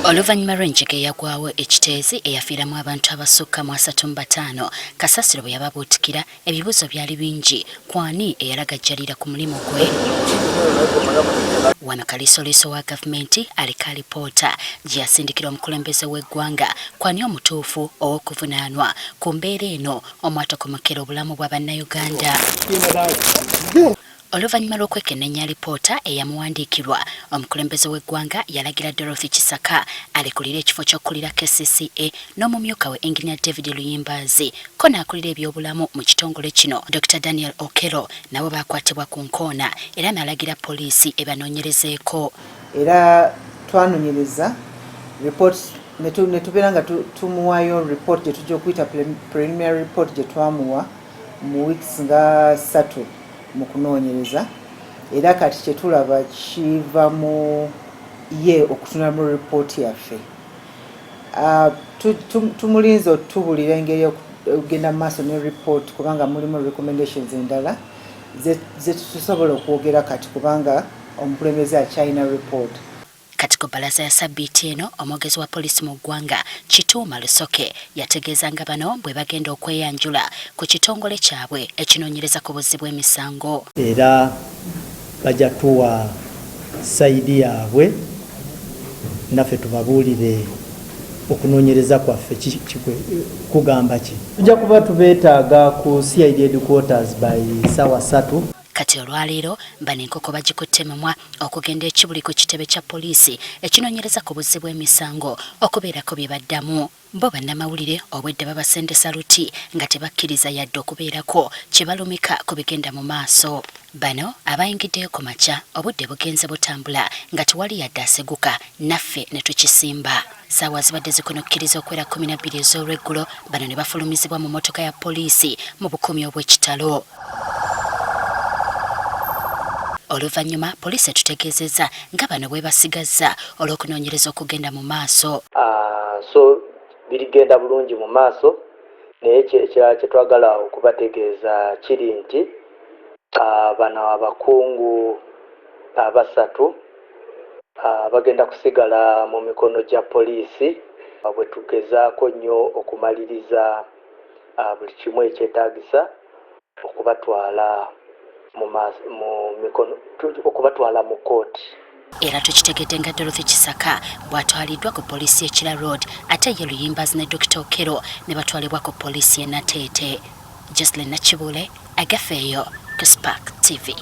Oluvanyuma lw'enjege eyagwawo ekiteezi eyafiiramu abantu abasukka mu 35 kasasiro bwe yababuutikira ebibuuzo byali bingi kwani eyalagajjalira ku mulimu gwe. Wano kaliisoliiso wa gavumenti aliko alipoota gye yasindikira omukulembeze w'eggwanga kwani omutuufu ow'okuvunaanwa ku mbeera eno omwatokomokera obulamu bwa bannayuganda. Oluvanyuma lw'okwekenneenya alipoota eyamuwandiikirwa, omukulembeze w'eggwanga yalagira Dorothy Kisaka alekulira ekifo ky'okulira KCCA n'omumyuka we Engineer David Luyimbaazi ko n'akulira ebyobulamu mu kitongole kino Dr. Daniel Okero nabo baakwatibwa ku nkoona era n'alagira poliisi ebanoonyerezeeko. Era twanoonyereza report ne tubeera nga tumuwaayo report gye tujja okuyita preliminary report gye twamuwa mu weeks nga 3 mu kunoonyereza era kati kye tulaba kiva mu ye okutunula mu report yaffe. Tumulinze otubulira engeri okugenda mu maaso ne report kubanga mulimu recommendations endala ze tusobola okwogera kati kubanga omukulembeze akyalina report. Kati ku bbalaza ya sabbiiti eno omwogezi wa poliisi mu ggwanga Kituuma Lusoke yategeeza nga bano bwe bagenda okweyanjula ku kitongole kyabwe ekinoonyereza ku buzzi bw'emisango. Era bajja tuwa sayidi yaabwe naffe tubabuulire okunoonyereza kwaffe kugamba ki. Tujja kuba tubeetaaga ku CID headquarters by ssaawa 3. Kati olwaleero Bano enkoko bagikutte mumwa okugenda Kibuli ku kitebe kya poliisi ekinoonyereza ku buzzi bw'emisango okubeerako bye baddamu. Bo bannamawulire obwedda babasendesa luti nga tebakkiriza yadde okubeerako kye balumika ku bigenda mu maaso. Bano abayingiddeyo ku makya obudde bugenze butambula nga tewali yadde aseguka naffe ne tukisimba. Ssaawa zibadde zikonokkiriza okwera 12 ez'olweggulo Bano ne bafulumizibwa mu mmotoka ya poliisi mu bukumi obw'ekitalo. Oluvanyuma poliisi etutegeezezza nga Bano bwebasigaza olw'okunoonyereza okugenda mu maaso. So birigenda bulungi mu maaso naye ekirala kye twagala okubategeeza kiri nti bano abakungu 3 bagenda kusigala mu mikono gya poliisi bwe tugezaako nnyo okumaliriza buli kimu ekyetaagisa okubatwala okubatwala mu kkooti. Era tukitegedde nga Dorothy Kisaka bw'atwaliddwa ku poliisi y'Ekira Road ate ye Luyimbaazi ne Dr. Okero ne batwalibwa ku poliisi y'e Nateete. Jocelyn Nakibule agafeeyo ku Spark TV.